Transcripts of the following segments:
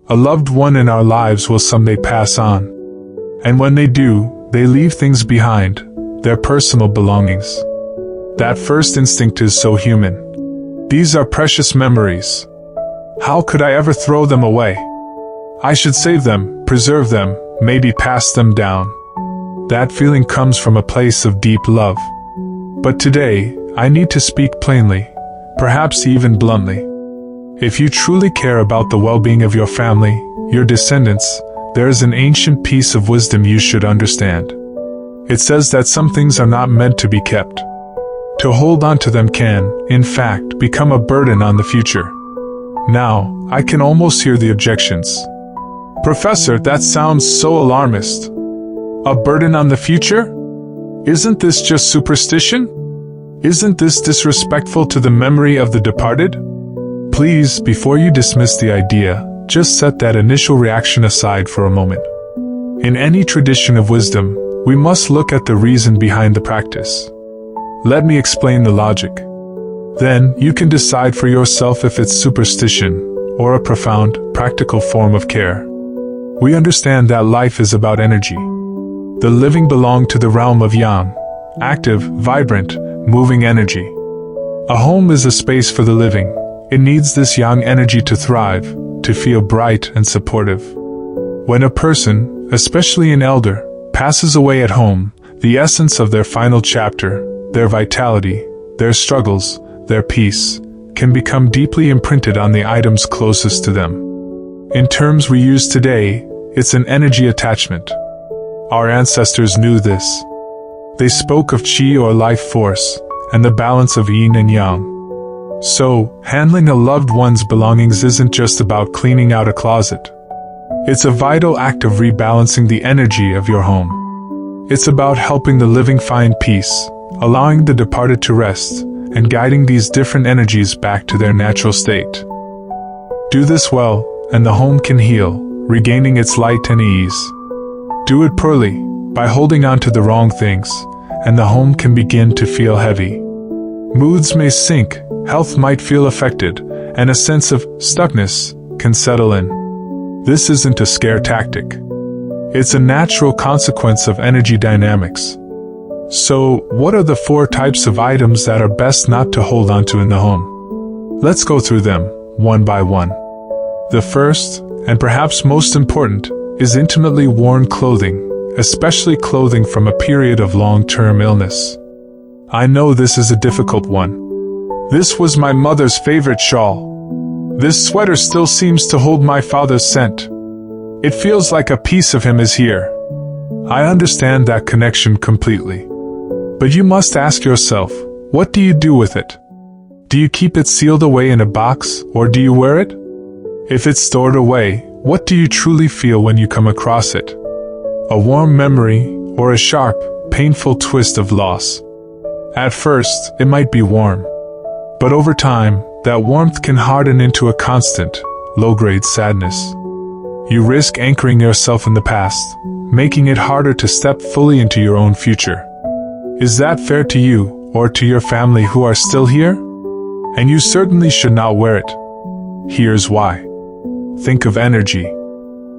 A loved one in our lives will someday pass on. And when they do, they leave things behind, their personal belongings. That first instinct is so human. These are precious memories. How could I ever throw them away? I should save them, preserve them, maybe pass them down. That feeling comes from a place of deep love. But today, I need to speak plainly, perhaps even bluntly. If you truly care about the well-being of your family, your descendants, there is an ancient piece of wisdom you should understand. It says that some things are not meant to be kept. To hold on to them can, in fact, become a burden on the future. Now, I can almost hear the objections. Professor, that sounds so alarmist. A burden on the future? Isn't this just superstition? Isn't this disrespectful to the memory of the departed? Please, before you dismiss the idea, just set that initial reaction aside for a moment. In any tradition of wisdom, we must look at the reason behind the practice. Let me explain the logic. Then, you can decide for yourself if it's superstition or a profound, practical form of care. We understand that life is about energy. The living belong to the realm of Yang, active, vibrant, moving energy. A home is a space for the living. It needs this Yang energy to thrive, to feel bright and supportive. When a person, especially an elder, passes away at home, the essence of their final chapter, their vitality, their struggles, their peace, can become deeply imprinted on the items closest to them. In terms we use today, it's an energy attachment. Our ancestors knew this. They spoke of qi or life force, and the balance of yin and yang. So, handling a loved one's belongings isn't just about cleaning out a closet. It's a vital act of rebalancing the energy of your home. It's about helping the living find peace, allowing the departed to rest, and guiding these different energies back to their natural state. Do this well, and the home can heal, regaining its light and ease. Do it poorly, by holding on to the wrong things, and the home can begin to feel heavy. Moods may sink, health might feel affected, and a sense of stuckness can settle in. This isn't a scare tactic. It's a natural consequence of energy dynamics. So, what are the 4 types of items that are best not to hold onto in the home? Let's go through them, one by one. The first, and perhaps most important, is intimately worn clothing, especially clothing from a period of long-term illness. I know this is a difficult one. This was my mother's favorite shawl. This sweater still seems to hold my father's scent. It feels like a piece of him is here. I understand that connection completely. But you must ask yourself, what do you do with it? Do you keep it sealed away in a box, or do you wear it? If it's stored away, what do you truly feel when you come across it? A warm memory, or a sharp, painful twist of loss? At first, it might be warm. But over time, that warmth can harden into a constant, low-grade sadness. You risk anchoring yourself in the past, making it harder to step fully into your own future. Is that fair to you, or to your family who are still here? And you certainly should not wear it. Here's why. Think of energy.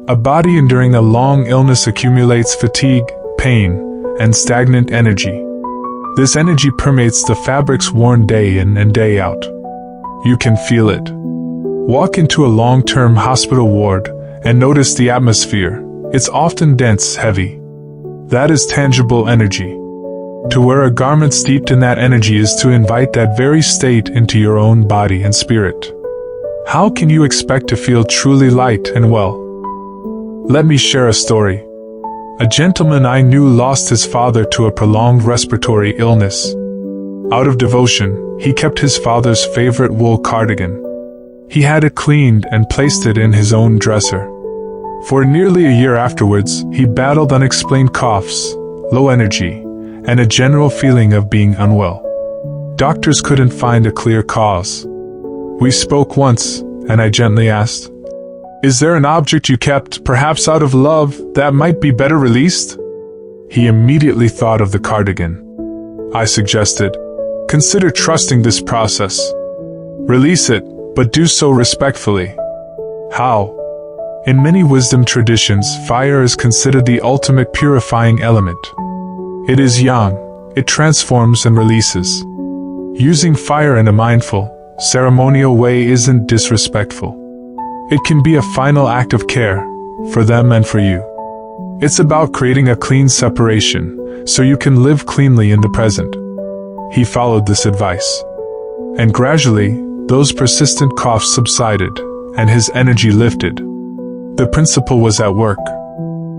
A body enduring a long illness accumulates fatigue, pain, and stagnant energy. This energy permeates the fabrics worn day in and day out. You can feel it. Walk into a long-term hospital ward and notice the atmosphere. It's often dense, heavy. That is tangible energy. To wear a garment steeped in that energy is to invite that very state into your own body and spirit. How can you expect to feel truly light and well? Let me share a story. A gentleman I knew lost his father to a prolonged respiratory illness. Out of devotion, he kept his father's favorite wool cardigan. He had it cleaned and placed it in his own dresser. For nearly a year afterwards, he battled unexplained coughs, low energy, and a general feeling of being unwell. Doctors couldn't find a clear cause. We spoke once, and I gently asked, "Is there an object you kept, perhaps out of love, that might be better released?" He immediately thought of the cardigan. I suggested, "Consider trusting this process. Release it, but do so respectfully." "How?" In many wisdom traditions, fire is considered the ultimate purifying element. It is yang, it transforms and releases. Using fire in a mindful, ceremonial way isn't disrespectful. It can be a final act of care, for them and for you. It's about creating a clean separation, so you can live cleanly in the present. He followed this advice. And gradually, those persistent coughs subsided, and his energy lifted. The principle was at work.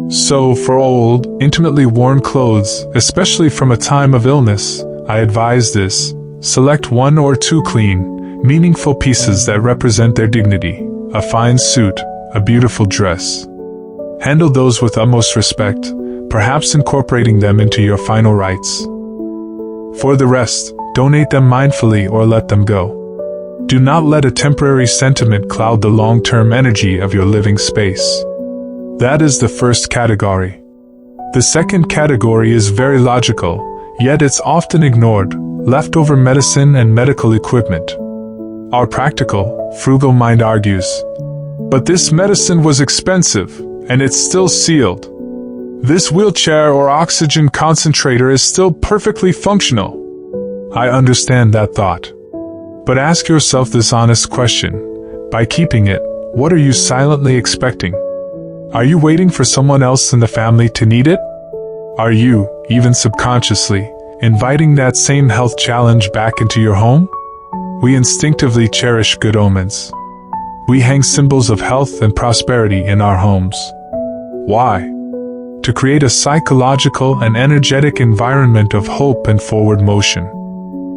So, for old, intimately worn clothes, especially from a time of illness, I advise this: select 1 or 2 clean, meaningful pieces that represent their dignity, a fine suit, a beautiful dress. Handle those with utmost respect, perhaps incorporating them into your final rites. For the rest, donate them mindfully or let them go. Do not let a temporary sentiment cloud the long-term energy of your living space. That is the first category. The second category is very logical, yet it's often ignored: leftover medicine and medical equipment. Our practical, frugal mind argues, but this medicine was expensive, and it's still sealed. This wheelchair or oxygen concentrator is still perfectly functional. I understand that thought. But ask yourself this honest question: by keeping it, what are you silently expecting? Are you waiting for someone else in the family to need it? Are you, even subconsciously, inviting that same health challenge back into your home? We instinctively cherish good omens. We hang symbols of health and prosperity in our homes. Why? To create a psychological and energetic environment of hope and forward motion.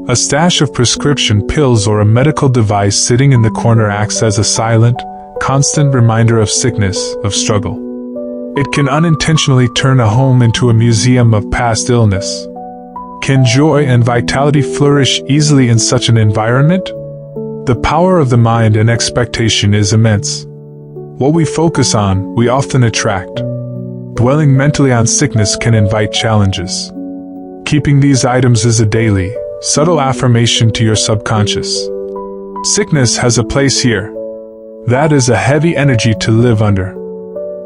A stash of prescription pills or a medical device sitting in the corner acts as a silent, constant reminder of sickness, of struggle. It can unintentionally turn a home into a museum of past illness. Can joy and vitality flourish easily in such an environment? The power of the mind and expectation is immense. What we focus on, we often attract. Dwelling mentally on sickness can invite challenges. Keeping these items is a daily, subtle affirmation to your subconscious. Sickness has a place here. That is a heavy energy to live under.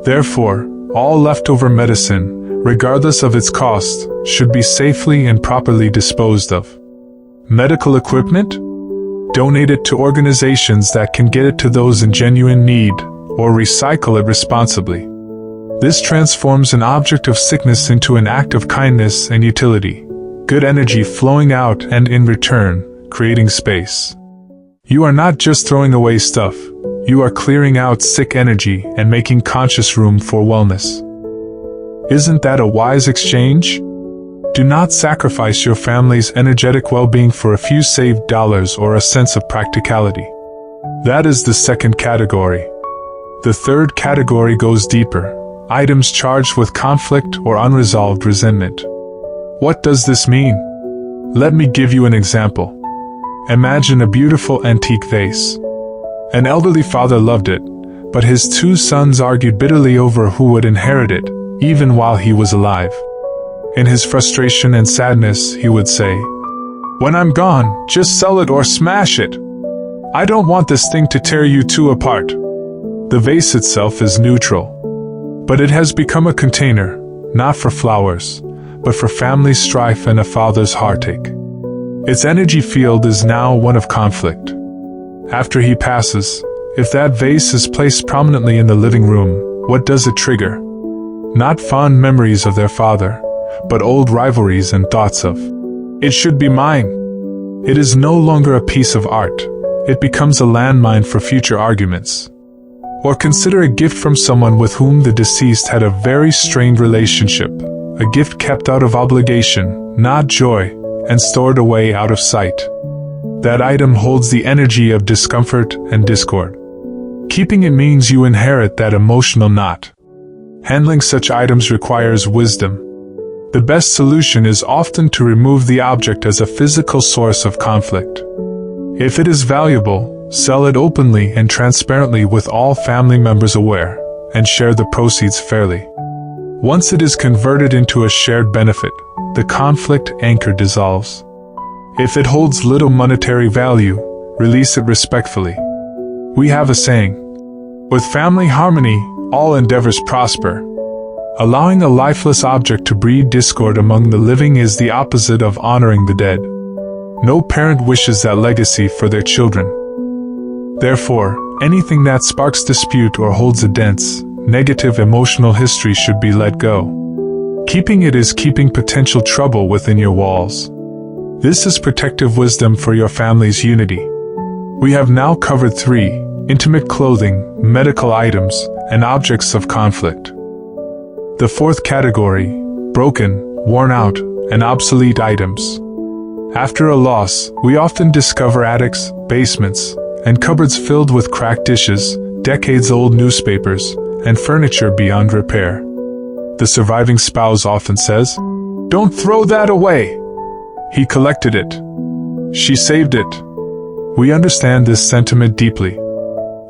Therefore, all leftover medicine, regardless of its cost, should be safely and properly disposed of. Medical equipment? Donate it to organizations that can get it to those in genuine need, or recycle it responsibly. This transforms an object of sickness into an act of kindness and utility. Good energy flowing out and, in return, creating space. You are not just throwing away stuff, you are clearing out sick energy and making conscious room for wellness. Isn't that a wise exchange? Do not sacrifice your family's energetic well-being for a few saved dollars or a sense of practicality. That is the second category. The third category goes deeper: items charged with conflict or unresolved resentment. What does this mean? Let me give you an example. Imagine a beautiful antique vase. An elderly father loved it, but his 2 sons argued bitterly over who would inherit it, even while he was alive. In his frustration and sadness, he would say, "When I'm gone, just sell it or smash it. I don't want this thing to tear you two apart." The vase itself is neutral, but it has become a container, not for flowers, but for family strife and a father's heartache. Its energy field is now one of conflict. After he passes, if that vase is placed prominently in the living room, what does it trigger? Not fond memories of their father, but old rivalries and thoughts of, "It should be mine." It is no longer a piece of art. It becomes a landmine for future arguments. Or consider a gift from someone with whom the deceased had a very strained relationship, a gift kept out of obligation, not joy, and stored away out of sight. That item holds the energy of discomfort and discord. Keeping it means you inherit that emotional knot. Handling such items requires wisdom. The best solution is often to remove the object as a physical source of conflict. If it is valuable, sell it openly and transparently with all family members aware, and share the proceeds fairly. Once it is converted into a shared benefit, the conflict anchor dissolves. If it holds little monetary value, release it respectfully. We have a saying, With family harmony, all endeavors prosper. Allowing a lifeless object to breed discord among the living is the opposite of honoring the dead. No parent wishes that legacy for their children. Therefore, anything that sparks dispute or holds a dense, negative emotional history should be let go. Keeping it is keeping potential trouble within your walls. This is protective wisdom for your family's unity. We have now covered 3: intimate clothing, medical items, and objects of conflict. The 4th category: broken, worn out, and obsolete items. After a loss, we often discover attics, basements, and cupboards filled with cracked dishes, decades-old newspapers, and furniture beyond repair. The surviving spouse often says, "Don't throw that away. He collected it. She saved it." We understand this sentiment deeply.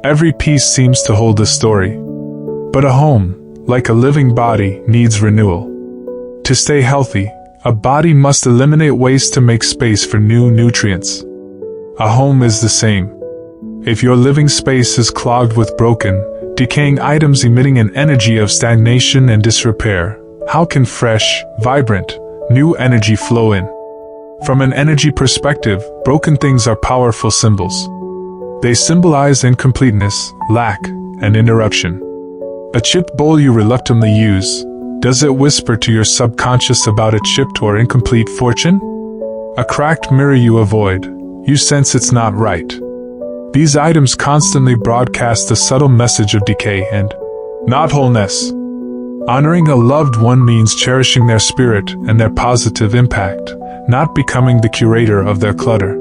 Every piece seems to hold a story. But a home, like a living body, needs renewal. To stay healthy, a body must eliminate waste to make space for new nutrients. A home is the same. If your living space is clogged with broken, decaying items emitting an energy of stagnation and disrepair, how can fresh, vibrant, new energy flow in? From an energy perspective, broken things are powerful symbols. They symbolize incompleteness, lack, and interruption. A chipped bowl you reluctantly use, does it whisper to your subconscious about a chipped or incomplete fortune? A cracked mirror you avoid, you sense it's not right. These items constantly broadcast a subtle message of decay and not wholeness. Honoring a loved one means cherishing their spirit and their positive impact, not becoming the curator of their clutter.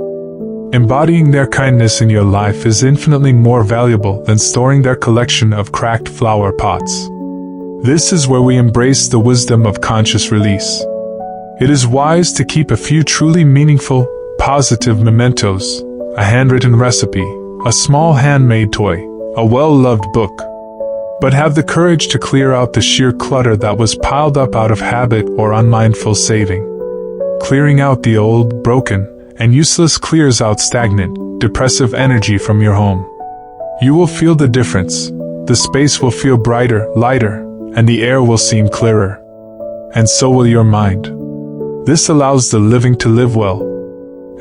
Embodying their kindness in your life is infinitely more valuable than storing their collection of cracked flower pots. This is where we embrace the wisdom of conscious release. It is wise to keep a few truly meaningful, positive mementos, a handwritten recipe, a small handmade toy, a well-loved book. But have the courage to clear out the sheer clutter that was piled up out of habit or unmindful saving. Clearing out the old, broken, and useless clears out stagnant, depressive energy from your home. You will feel the difference. The space will feel brighter, lighter, and the air will seem clearer. And so will your mind. This allows the living to live well.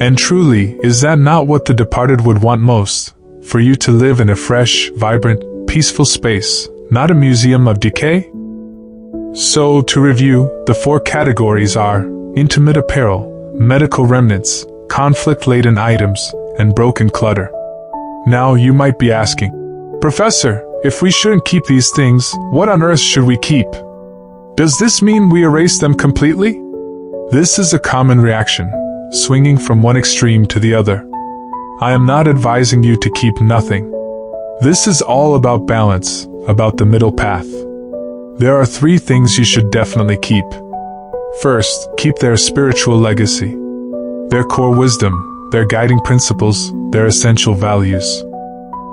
And truly, is that not what the departed would want most? For you to live in a fresh, vibrant, peaceful space, not a museum of decay? So, to review, the 4 categories are intimate apparel, medical remnants, conflict-laden items, and broken clutter. Now you might be asking, Professor, if we shouldn't keep these things, what on earth should we keep? Does this mean we erase them completely? This is a common reaction, swinging from one extreme to the other. I am not advising you to keep nothing. This is all about balance, about the middle path. There are 3 things you should definitely keep. First, keep their spiritual legacy. Their core wisdom, their guiding principles, their essential values.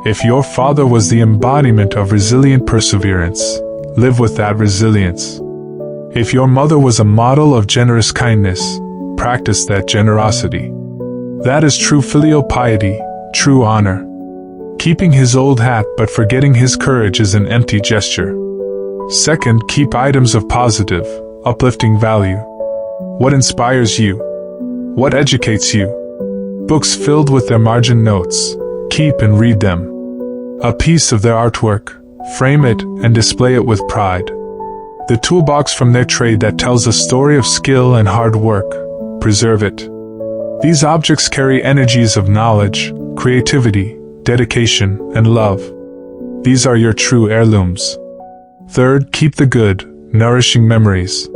If your father was the embodiment of resilient perseverance, live with that resilience. If your mother was a model of generous kindness, practice that generosity. That is true filial piety, true honor. Keeping his old hat but forgetting his courage is an empty gesture. Second, keep items of positive, uplifting value. What inspires you? What educates you? Books filled with their margin notes. Keep and read them. A piece of their artwork. Frame it and display it with pride. The toolbox from their trade that tells a story of skill and hard work. Preserve it. These objects carry energies of knowledge, creativity, dedication, and love. These are your true heirlooms. Third, keep the good, nourishing memories.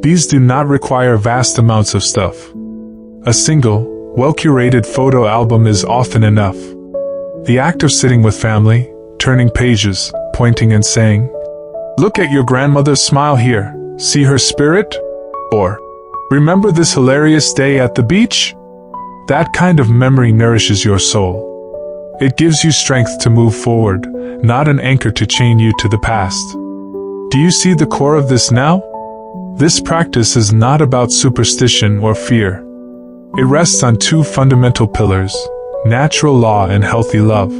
These do not require vast amounts of stuff. A single, well-curated photo album is often enough. The act of sitting with family, turning pages, pointing and saying, "Look at your grandmother's smile here, see her spirit?" Or, "Remember this hilarious day at the beach?" That kind of memory nourishes your soul. It gives you strength to move forward, not an anchor to chain you to the past. Do you see the core of this now? This practice is not about superstition or fear. It rests on 2 fundamental pillars, natural law and healthy love.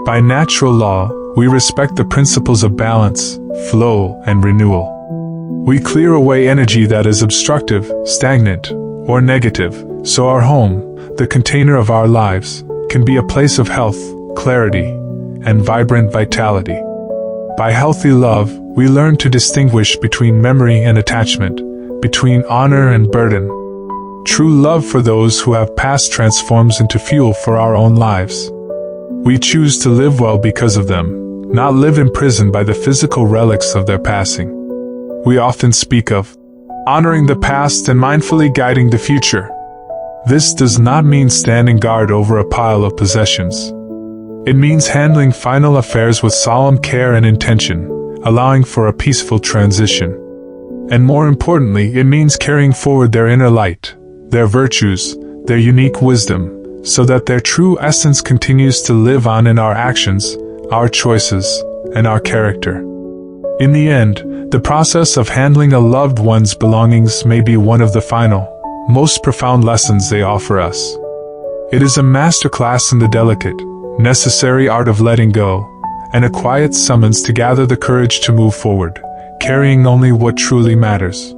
By natural law, we respect the principles of balance, flow, and renewal. We clear away energy that is obstructive, stagnant, or negative, so our home, the container of our lives, can be a place of health, clarity, and vibrant vitality. By healthy love, we learn to distinguish between memory and attachment, between honor and burden. True love for those who have passed transforms into fuel for our own lives. We choose to live well because of them, not live imprisoned by the physical relics of their passing. We often speak of honoring the past and mindfully guiding the future. This does not mean standing guard over a pile of possessions. It means handling final affairs with solemn care and intention, allowing for a peaceful transition. And more importantly, it means carrying forward their inner light, their virtues, their unique wisdom, so that their true essence continues to live on in our actions, our choices, and our character. In the end, the process of handling a loved one's belongings may be one of the final, most profound lessons they offer us. It is a masterclass in the delicate, necessary art of letting go, and a quiet summons to gather the courage to move forward, carrying only what truly matters.